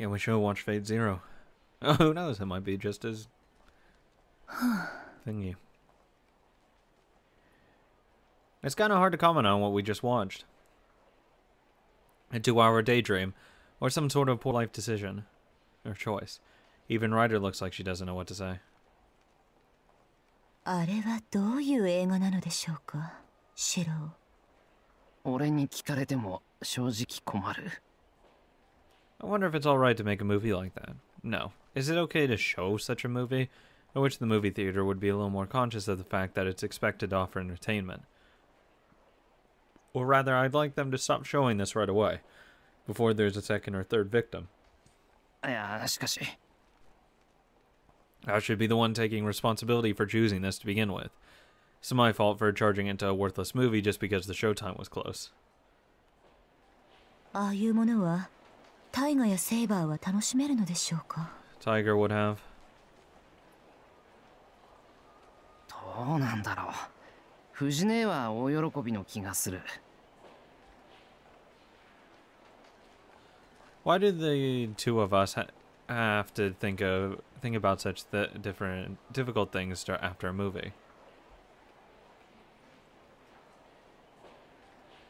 Yeah, we should watch Fate Zero. Oh, who knows? It might be just as thingy. It's kind of hard to comment on what we just watched. A 2-hour daydream, or some sort of poor life decision, or choice. Even Ryder looks like she doesn't know what to say. あれはどういう映画なのでしょうか、シロ。俺に聞かれても正直困る。I wonder if it's alright to make a movie like that. No. Is it okay to show such a movie? I wish the movie theater would be a little more conscious of the fact that it's expected to offer entertainment. Or rather, I'd like them to stop showing this right away, before there's a second or third victim. いや、しかし。I should be the one taking responsibility for choosing this to begin with. It's my fault for charging it to a worthless movie just because the showtime was close. ああいうものはタイガやセイバーは楽しめるのでしょうか。Tiger would have. どうなんだろう。藤姉は大喜びの気がする。Why did the two of us have to think about such difficult things after a movie?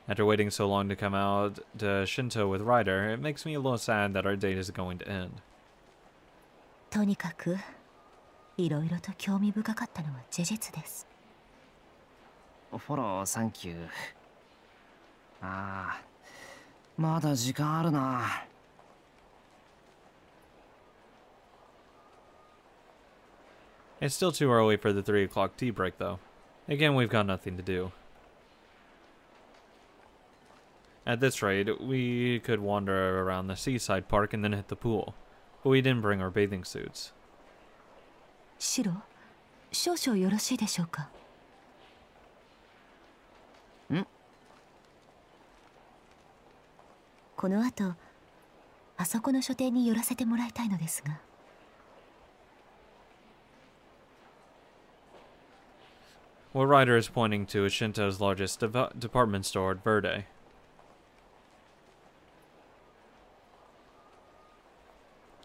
After waiting so long to come out to Shinto with Ryder, it makes me a little sad that our date is going to end. とにかくいろいろと興味深かったのは事実です。フォローサンキュー。ああ、まだ時間あるな。It's still too early for the 3 o'clock tea break, though. Again, we've got nothing to do. At this rate, we could wander around the seaside park and then hit the pool. But we didn't bring our bathing suits. シロ、少々よろしいでしょうか。ん？この後、あそこの書店に寄らせてもらいたいのですが。What Ryder is pointing to is Shinto's largest department store at Verde.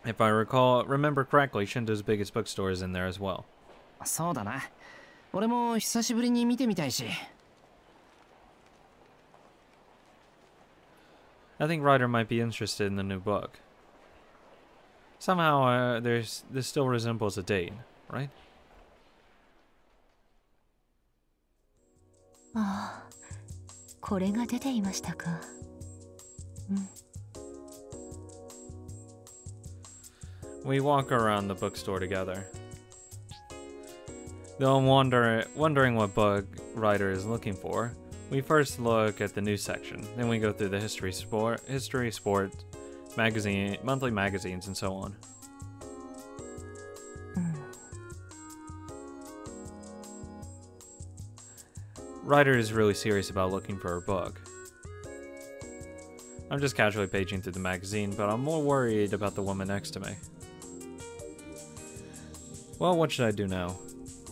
If I remember correctly, Shinto's biggest bookstore is in there as well. そうだな。俺も久しぶりに見てみたいし。I think Ryder might be interested in the new book. Somehow, this still resembles a date, right? ああ、これが出ていましたか。うん。We walk around the bookstore together. Though I'm wondering what book Ryder is looking for, we first look at the news section, then we go through the history, sport, magazine, monthly magazines, and so on. Ryder is really serious about looking for her book. I'm just casually paging through the magazine, but I'm more worried about the woman next to me. Well, what should I do now?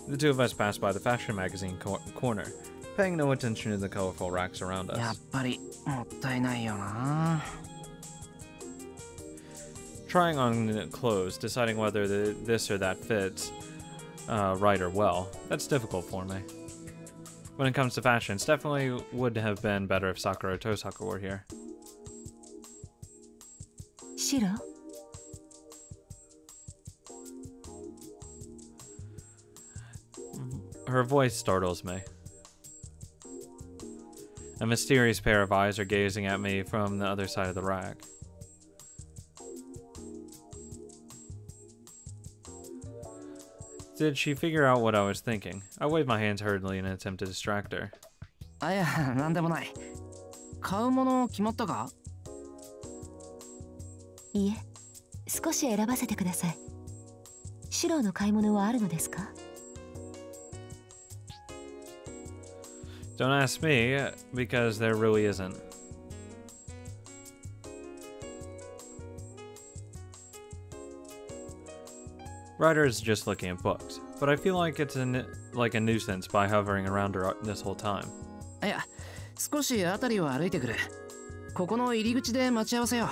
The two of us pass by the fashion magazine corner, paying no attention to the colorful racks around us. やっぱりもったいないよな。Trying on clothes, deciding whether this or that fits Ryder well, that's difficult for me. When it comes to fashion, it definitely would have been better if Sakura Tosaka were here. シロ？ Her voice startles me. A mysterious pair of eyes are gazing at me from the other side of the rack. Did she figure out what I was thinking? I waved my hands hurriedly in an attempt to distract her. あ、いや、なんでもない。買うもの決まったか？いえ、少し選ばせてください。シロの買い物はあるのですか？ Don't ask me, because there really isn't. Ryder is just looking at books, but I feel like it's like a nuisance by hovering around her this whole time. いや、少し辺りを歩いてくる。ここの入り口で待ち合わせよ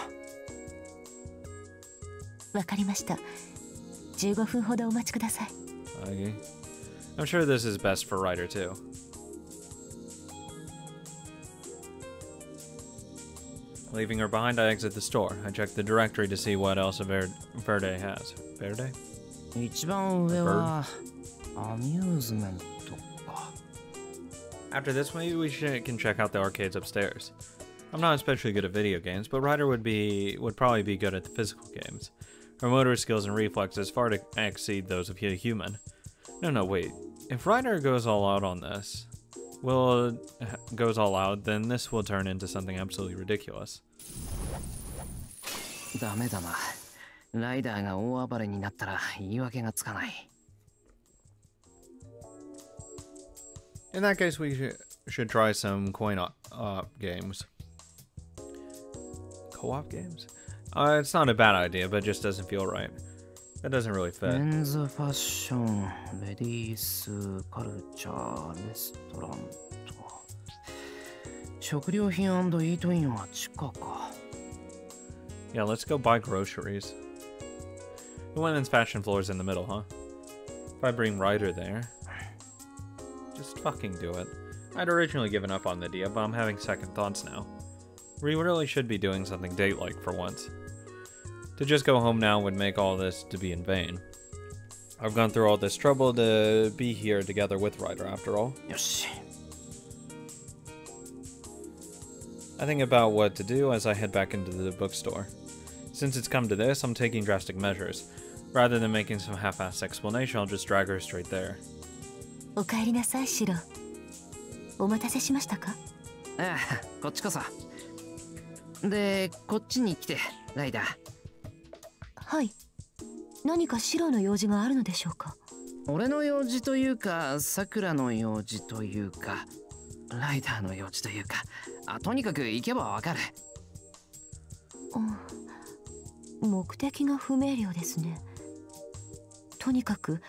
わかりました。15分ほどお待ちください。Okay. I'm sure this is best for Ryder too. Leaving her behind, I exit the store. I check the directory to see what else Verde has. Verde? 一番上はアミューズメントか。 After this, maybe we can check out the arcades upstairs. I'm not especially good at video games, but Ryder would probably be good at the physical games. Her motor skills and reflexes far exceed those of a human. No, wait. If Ryder goes all out on this, goes all out, then this will turn into something absolutely ridiculous. ダメだな。ライダーが大暴れになったら言い訳がつかない。 In that case, we should try some coin-op games. Co-op games? It's not a bad idea, but it just doesn't feel right. That doesn't really fit. メンズファッション、レディース、カルチャー、レストランと。食料品&イートインは地下か。 Yeah, let's go buy groceries. The women's fashion floor is in the middle, huh? If I bring Ryder there... Just fucking do it. I'd originally given up on the idea, but I'm having second thoughts now. We really should be doing something date-like for once. To just go home now would make all this to be in vain. I've gone through all this trouble to be here together with Ryder, after all. よし。 I think about what to do as I head back into the bookstore. Since it's come to this, I'm taking drastic measures. Rather than making some half-assed explanation, I'll just drag her straight there. お帰りなさい、シロ。お待たせしましたか？ああ、こっちこそ。で、こっちに来て、ライダー。はい。何かシロの用事があるのでしょうか？俺の用事というか、さくらの用事というか、ライダーの用事というか、とにかく行けばわかる。目的が不明瞭ですね。とにかく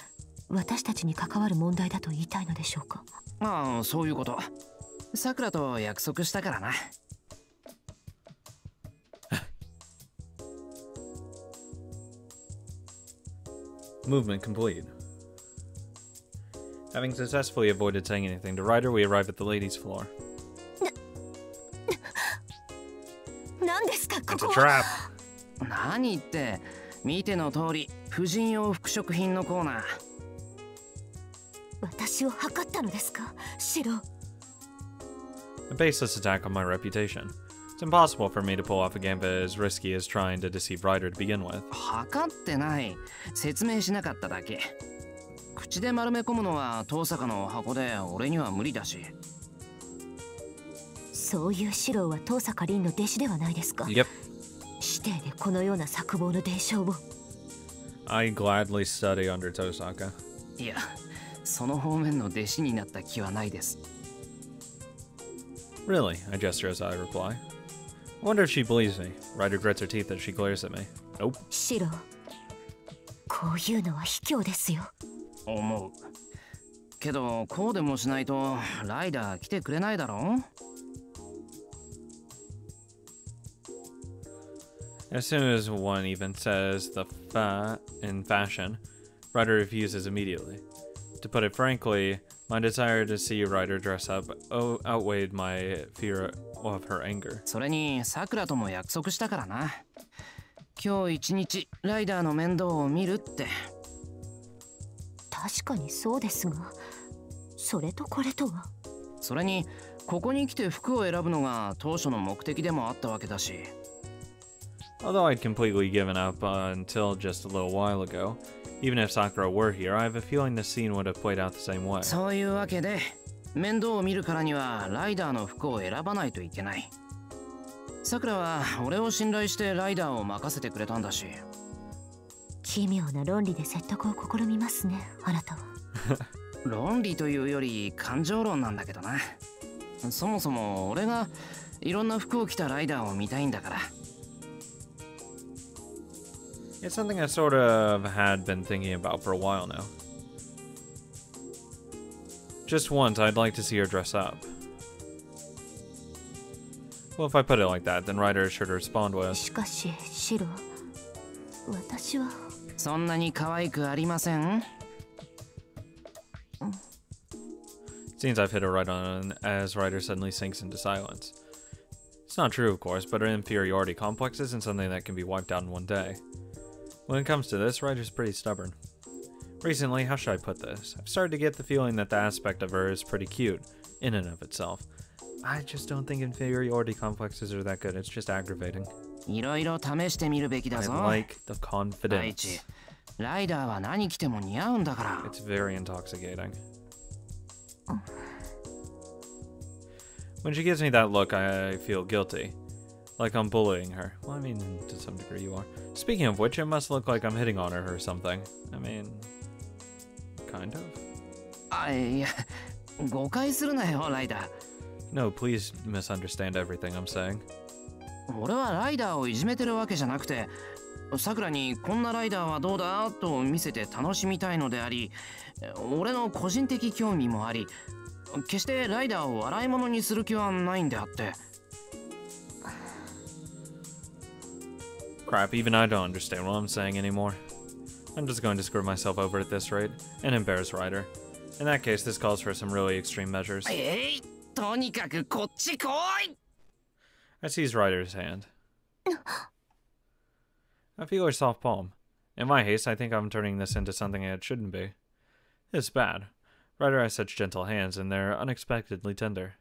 私たちに関わる問題だと言いたいのでしょうか？ああ、そういうこと。さくらと約束したからな。Movement complete. Having successfully avoided saying anything to Ryder, we arrive at the ladies' floor. 何ですか、こ It's こ a は？ trap! 何言って、見ての通り、婦人用服飾品のコーナー。私を測ったのですか、シロ？ A baseless attack on my reputation. It's impossible for me to pull off a gambit as risky as trying to deceive Ryder to begin with. 測ってない。説明しなかっただけ。口で丸め込むのは遠坂の箱で俺には無理だし。そういうシロは遠坂凛の弟子ではないですか？ Yep. 師弟でこのような策謀の伝承を。 I gladly study under Tosaka. いや、その方面の弟子になった気はないです。 Really? I gesture as I reply. I wonder if she believes me. Ryder grits her teeth as she glares at me. Nope. シロ、こういうのは卑怯ですよ。思う。けど、こうでもしないとライダー来てくれないだろう。 As soon as one even says the in fashion, Ryder refuses immediately. To put it frankly, my desire to see Ryder dress up outweighed my fear of her anger. それに、さくらとも約束したからな。今日一日、ライダーの面倒を見るって。確かにそうですが、それとこれとは。それに、ここに来て服を選ぶのが当初の目的でもあったわけだし。 Although I'd completely given up until just a little while ago, even if Sakura were here, I have a feeling the scene would have played out the same way. そういうわけで、面倒を見るからにはライダーの服を選ばないといけない。さくらは俺を信頼してライダーを任せてくれたんだし。奇妙な論理で説得を試みますね、あなたは。論理というより感情論なんだけどな。そもそも俺がいろんな服を着たライダーを見たいんだから。 It's something I sort of had been thinking about for a while now. Just once, I'd like to see her dress up. Well, if I put it like that, then Ryder is sure to respond with... しかし、シロ、私はそんなに可愛くありません。 Seems I've hit her right on as Ryder suddenly sinks into silence. It's not true, of course, but her inferiority complex isn't something that can be wiped out in one day. When it comes to this, Ryder's pretty stubborn. Recently, how should I put this? I've started to get the feeling that the aspect of her is pretty cute, in and of itself. I just don't think inferiority complexes are that good, it's just aggravating. いろいろ試してみるべきだ I ぞ。 like the 第一、 confidence. ライダーは何着ても似合うんだから。 It's very intoxicating. When she gives me that look, I feel guilty. Like I'm bullying her. Well, I mean, to some degree you are. Speaking of which, it must look like I'm hitting on her or something. I mean, kind of. あ、いや、誤解するなよ、ライダー。 No, please misunderstand everything I'm saying. 俺はライダーをいじめてるわけじゃなくて、さくらにこんなライダーはどうだと見せて楽しみたいのであり、俺の個人的興味もあり、決してライダーを笑い物にする気はないんであって。 Crap, even I don't understand what I'm saying anymore. I'm just going to screw myself over at this rate, and embarrass Ryder. In that case, this calls for some really extreme measures. とにかくこっち来い。 I seize Ryder's hand. I feel her soft palm. In my haste, I think I'm turning this into something it shouldn't be. It's bad. Ryder has such gentle hands, and they're unexpectedly tender.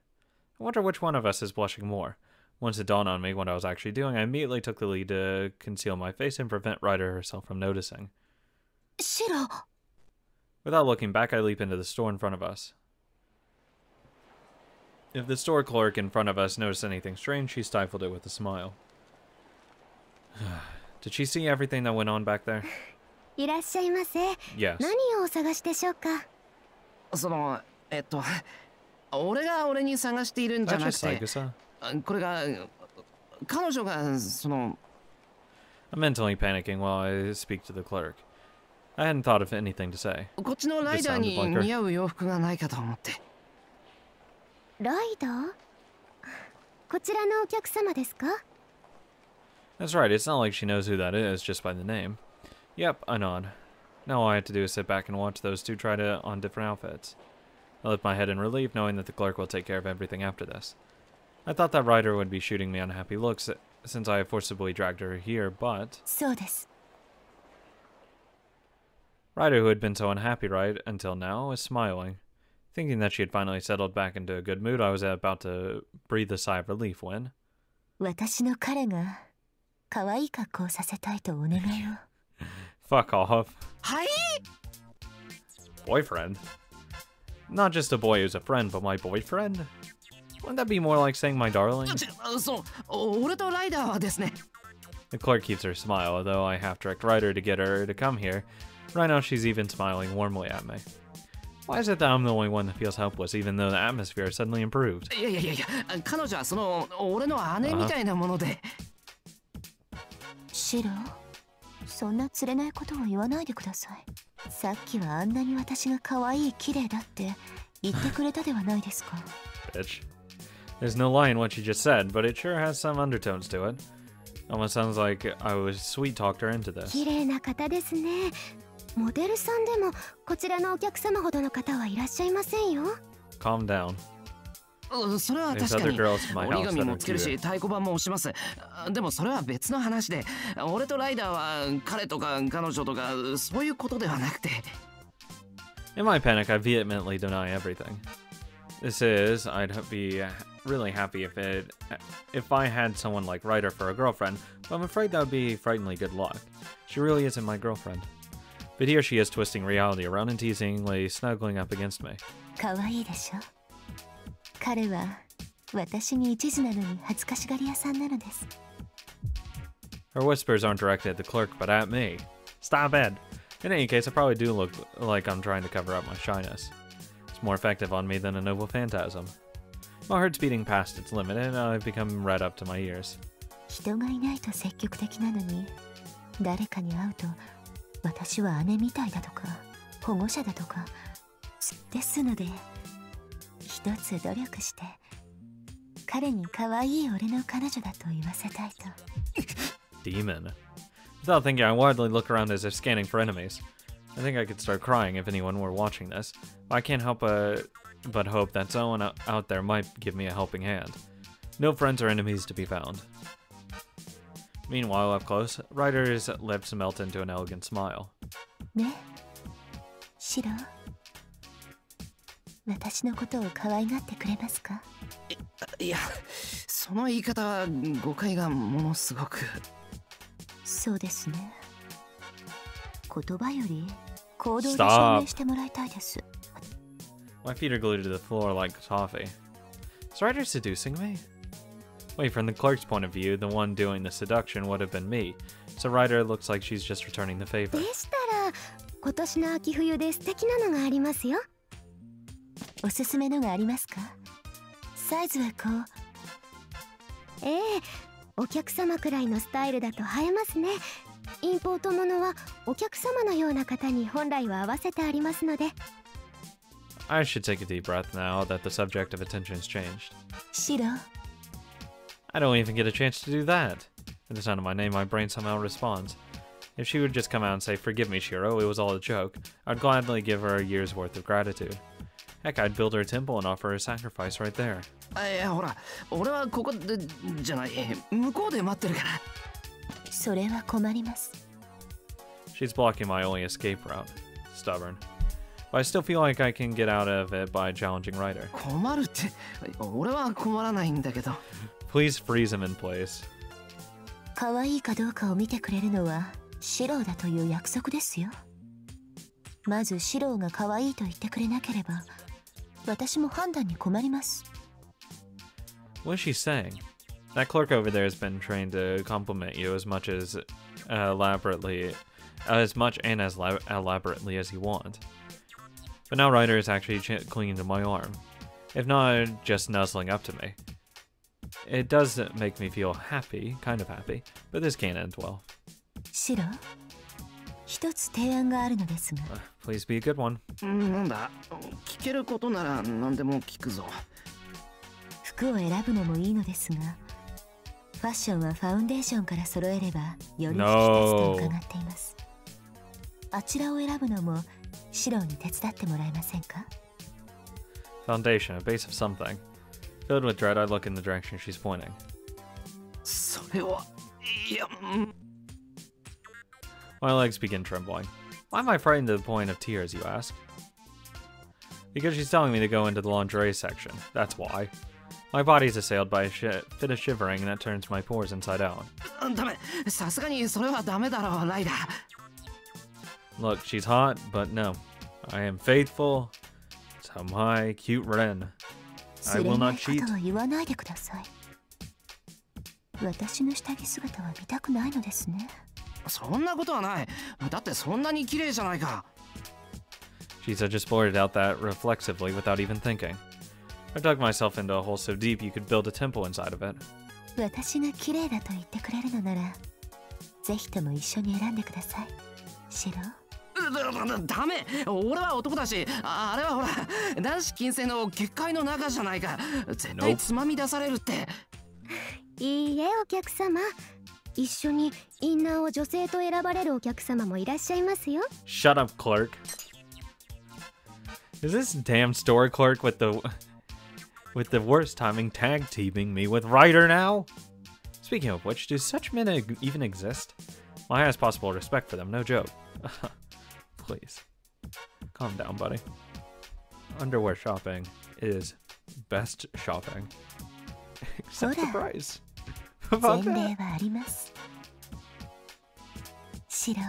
I wonder which one of us is blushing more. Once it dawned on me what I was actually doing, I immediately took the lead to conceal my face and prevent Ryder herself from noticing. シロ。 Without looking back, I leap into the store in front of us. If the store clerk in front of us noticed anything strange, she stifled it with a smile. Did she see everything that went on back there? いらっしゃいませ。 Yes. 何をお探しでしょうか。その、俺が俺に探しているんじゃなく That's just て、 Saikusa. これが彼女がその。 I'm mentally panicking while I speak to the clerk. I hadn't thought of anything to say. こっちのライダーに似合う洋服がないかと思って。ライダー？こちらのお客様ですか？ That's right, it's not like she knows who that is just by the name. Yep, I nod. Now all I have to do is sit back and watch those two try on different outfits. I lift my head in relief, knowing that the clerk will take care of everything after this. I thought that Ryder would be shooting me unhappy looks since I have forcibly dragged her here, but... そうです。 Ryder, who had been so unhappy right until now, was smiling. Thinking that she had finally settled back into a good mood, I was about to breathe a sigh of relief when... 私の彼が可愛い格好をさせたいとお願いを。Fuck off. はい。 Boyfriend? Not just a boy who's a friend, but my boyfriend? Wouldn't that be more like saying my darling? そう、俺とライダーはですね。 The clerk keeps her smile, though I half-direct Ryder to get her to come here. Right now she's even smiling warmly at me. Why is it that I'm the only one that feels helpless, even though the atmosphere has suddenly improved? いやいやいやいや、彼女はその俺の姉みたいなもので。シロ、そんな釣れないことを言わないでください。さっきはあんなに私が可愛い綺麗だって言ってくれたではないですか。Bitch. There's no lie in what you just said, but it sure has some undertones to it. Almost sounds like I was sweet-talked her into this. 綺麗な方ですね。モデルさんでもこちらのお客様ほどの方はいらっしゃいませんよ。Calm down. それは確かに折り紙もつけるし太鼓判も押します。でもそれは別の話で、俺とライダーは彼とか彼女とかそういうことではなくて。 In my panic, I vehemently deny everything. This is, I'd be really happy if I had someone like Ryder for a girlfriend, but I'm afraid that would be frighteningly good luck. She really isn't my girlfriend. But here she is twisting reality around and teasingly snuggling up against me. 可愛いでしょ。彼は私に一途なのに恥ずかしがり屋さんなのです。 Her whispers aren't directed at the clerk, but at me. Stop it! In any case, I probably do look like I'm trying to cover up my shyness. It's more effective on me than a noble phantasm. My heart's beating past its limit, and I've become red up to my ears. 人がいないと積極的なのに、誰かに会うと私は姉みたいだとか保護者だとかですので、一つ努力して彼に可愛い俺の彼女だと言わせたいと。Demon. Without thinking, I wildly look around as if scanning for enemies. I think I could start crying if anyone were watching this. I can't help but hope that someone out there might give me a helping hand. No friends or enemies to be found. Meanwhile, up close, Ryder's lips melt into an elegant smile. ね、シロ、私のことを可愛がってくれますか？いや、その言い方は誤解がものすごく。そうですね。言葉より行動で証明してもらいたいです。My feet are glued to the floor like toffee. Is Ryder seducing me? Wait, from the clerk's point of view, the one doing the seduction would have been me. So Ryder looks like she's just returning the favor. でしたら、今年の秋冬で素敵なのがありますよ。おすすめのがありますか？サイズはこう。ええ、お客様くらいのスタイルだと映えますね。インポートものはお客様のような方に本来は合わせてありますので。I should take a deep breath now that the subject of attention has changed. シロ。I don't even get a chance to do that. At the sound of my name, my brain somehow responds. If she would just come out and say, "Forgive me, Shiro, it was all a joke," I'd gladly give her a year's worth of gratitude. Heck, I'd build her a temple and offer her a sacrifice right there. いや、ほら、俺はここでじゃない、向こうで待ってるから。それは困ります。She's blocking my only escape route. Stubborn. But I still feel like I can get out of it by challenging Ryder. 困るって、俺は困らないんだけど。Please freeze him in place. 可愛いかどうかを見てくれるのはシローだという約束ですよ。まずシローが可愛いと言ってくれなければ、私も判断に困ります。What is she saying? That clerk over there has been trained to compliment you as much elaborately as you want. But now Ryder is actually clinging to my arm, if not just nuzzling up to me. It does make me feel happy, kind of happy, but this can't end well. シロ、一つ提案があるのですが。Please be a good one. なんだ、聞けることなら何でも聞くぞ。服を選ぶのもいいのですが、ファッションはファウンデーションから揃えればより引き立つと伺っています。あちらを選ぶのもシローに手伝ってもらえませんか？ Foundation, a base of something. Filled with dread, I look in the direction she's pointing. それは、いや、My legs begin trembling. Why am I frightened to the point of tears, you ask? Because she's telling me to go into the lingerie section. That's why. My body is assailed by a fit of shivering that turns my pores inside out. ダメ、さすがにそれはダメだろう、ライダー。Look, she's hot, but no. I am faithful to my cute Ren. I will not cheat. は言わないでください。私の下着姿は見たくないのですね。そんなことはない。だってそんなに綺麗じゃないか。She had just blurted out that reflexively without even thinking. I dug myself into a hole so deep you could build a temple inside of it. 私が綺麗だと言ってくれるのなら、ぜひとも一緒に選んでください。シロ。ダメ、俺は男だし、あれはほら、男子禁制の結界の中じゃないか。絶対つまみ出されるって。いいえ、お客様。一緒にインナーを女性と選ばれるお客様もいらっしゃいますよ。Shut up, clerk. Is this damn store clerk with the worst timing tag teaming me with Ryder now? Speaking of which, do such men even exist? My highest possible respect for them, no joke. Please. Calm down, buddy. Underwear shopping is best shopping. Except the price. 前例はあります。シロ、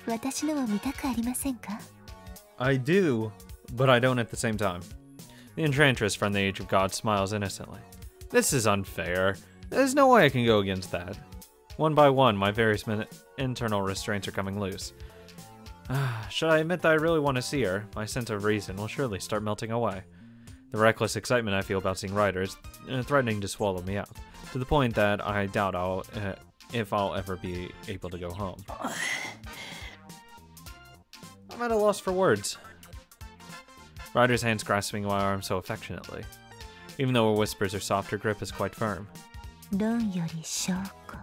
私のを見たくありませんか？ I do, but I don't at the same time. The enchantress from the Age of God smiles innocently. This is unfair. There's no way I can go against that. One by one, my various internal restraints are coming loose. Should I admit that I really want to see her, my sense of reason will surely start melting away. The reckless excitement I feel about seeing Ryder is threatening to swallow me up, to the point that I doubt if I'll ever be able to go home. I'm at a loss for words. Ryder's hands grasping my arm so affectionately. Even though her whispers are soft, her grip is quite firm. 論より証拠。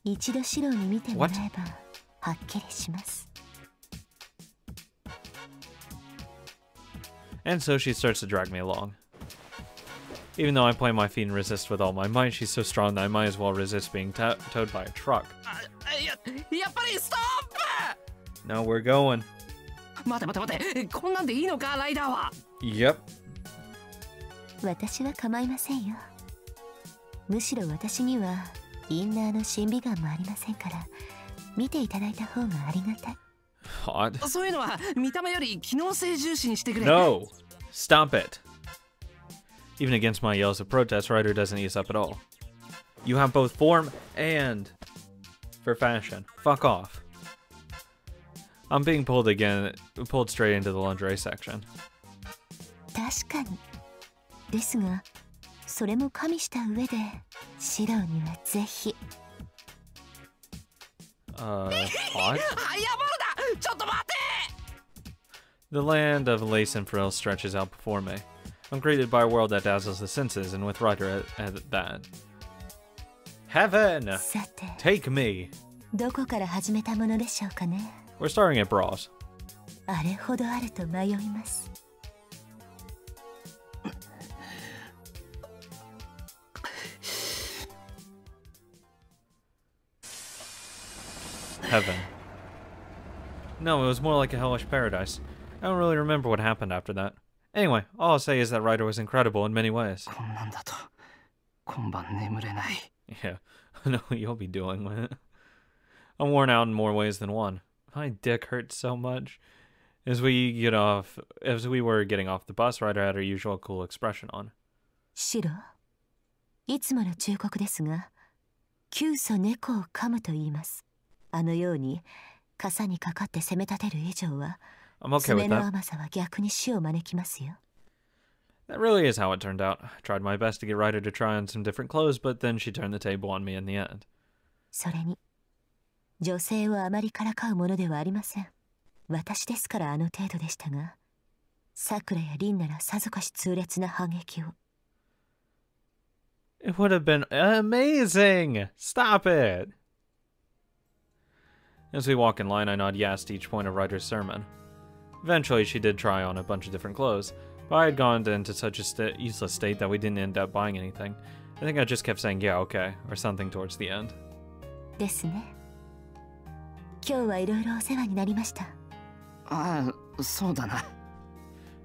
一度シロに見てもらえばはっきりします。 And so she starts to drag me along. Even though I plant my feet and resist with all my might, she's so strong that I might as well resist being towed by a truck. やっぱりストップ Now we're going. 待てこんなんでいいのかライダーは。 Yep. 私は構いませんよ。むしろ私にはインナーの審美眼もありませんから、見ていただいた方がありがたい。 Hot. そういうのは見た目より機能性重視にしてくれ。 No! Stop it. Even against my yells of protest, Ryder doesn't ease up at all. You have both form and for fashion. Fuck off. I'm being pulled straight into the lingerie section. 確かに。ですが、それも加味した上で、シロにはぜひ。Hot? やばるだちょっと待て The land of lace and frills stretches out before me. I'm greeted by a world that dazzles the senses, and with Ryder at that. Heaven! さて、 Take me! どこから始めたものでしょうかね。 We're starting at bras. あれほどあると迷います。 Heaven. No, it was more like a hellish paradise. I don't really remember what happened after that. Anyway, all I'll say is that Ryder was incredible in many ways. こんなんだと今晩眠れない。 Yeah, I know what you'll be doing with it. I'm worn out in more ways than one. My dick hurts so much. As we were getting off the bus, Ryder had her usual cool expression on. シロ、いつもの忠告ですが、急須猫を噛むと言います。あのように傘にかかって攻め立てる以上は、 I'm okay with 爪の that. 甘さは逆に死を招きますよ。 That really is how it turned out. I tried my best to get Ryder to try on some different clothes, but then she turned the table on me in the end. それに、女性をあまりからかうものではありません。私ですからあの程度でしたが、さくらや凛ならさぞかし痛烈な反撃を。 It would have been amazing! Stop it! As we walk in line, I nod yes to each point of Ryder's sermon. Eventually, she did try on a bunch of different clothes, but I had gone into such a useless state that we didn't end up buying anything. I think I just kept saying, yeah, okay, or something towards the end. ですね。今日はいろいろお世話になりました。ああ、そうだな。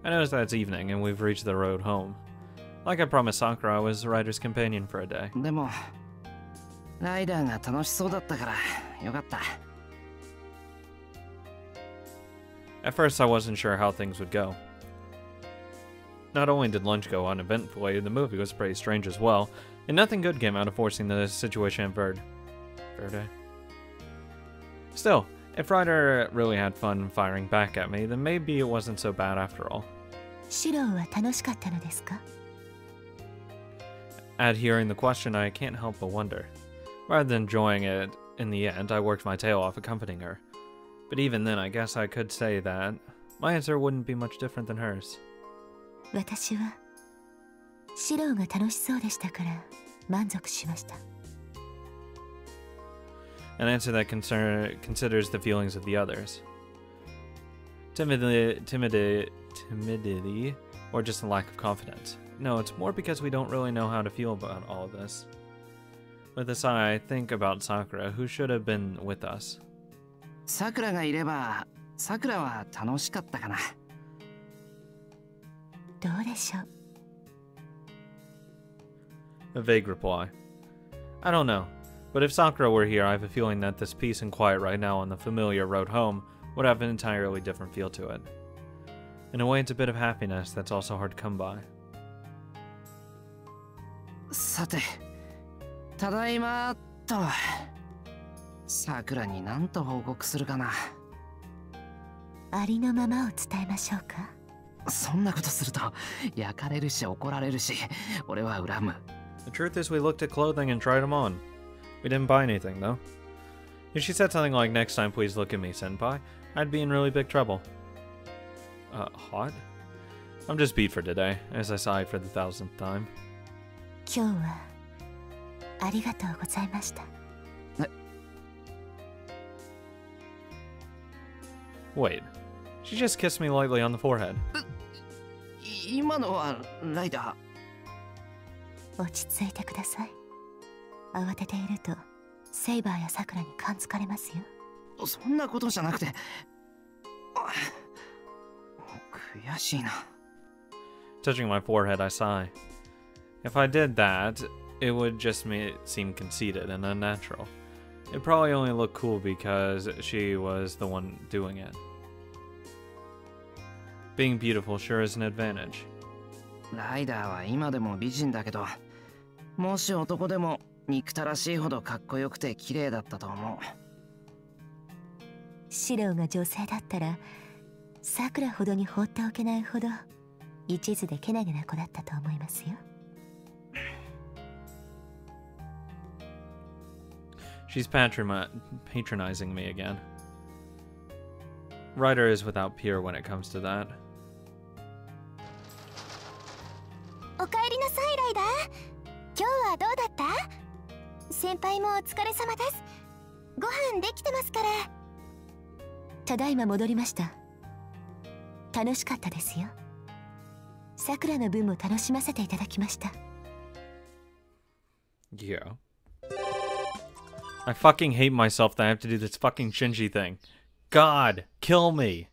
I noticed that it's evening, and we've reached the road home. Like I promised Sakura, I was Ryder's companion for a day. でもライダーが楽しそうだったからよかった。 At first, I wasn't sure how things would go. Not only did lunch go uneventfully, the movie was pretty strange as well, and nothing good came out of forcing the situation at Verde. Still, if Ryder really had fun firing back at me, then maybe it wasn't so bad after all. シロは楽しかったのですか？ At hearing the question, I can't help but wonder. Rather than enjoying it, in the end, I worked my tail off accompanying her. But even then, I guess I could say that my answer wouldn't be much different than hers. 私はシロが楽しそうでしたから満足しました。 An answer that considers the feelings of the others. Timidity, or just a lack of confidence. No, it's more because we don't really know how to feel about all of this. With a sigh, I think about Sakura, who should have been with us. さくらがいればさくらは楽しかったかな。どうでしょう。 A vague reply. I don't know, but if Sakura were here, I have a feeling that this peace and quiet right now on the familiar road home would have an entirely different feel to it. In a way, it's a bit of happiness that's also hard to come by. さて、ただいまとさくらに何と報告するかな。ありのままを伝えましょうか。そんなことすると焼かれるし怒られるし、俺は恨む。 The truth is, we looked at clothing and tried them on. We didn't buy anything, though. If she said something like, "Next time, please look at me, senpai," I'd be in really big trouble. Hot? I'm just beat for today, as I sigh for the 1000th time. 今日はありがとうございました。Wait, she just kissed me lightly on the forehead. 今のはライダ落ち着いてください。慌てているとセイバーやサクラに感づかれますよ。ー。そんなことじゃなくて。悔しいな。Touching my forehead, I sigh. If I did that, it would just seem conceited and unnatural. It'd probably only look cool because she was the one doing it. Being beautiful sure is an advantage. ライダーは今でも美人だけど、もし男でも憎たらしいほどかっこよくて綺麗だったと思う。シローが女性だったらサクラほどに放っておけないほど一途でけなげな子だったと思いますよ。She's patronizing me again. Ryder is without peer when it comes to that. おかえりなさいライダー。今日はどうだった？先輩もお疲れ様です。ご飯できてますから。ただいま戻りました。楽しかったですよ。サクラの分も楽しませていただきました。Yeah. I fucking hate myself that I have to do this fucking Shinji thing. God, kill me.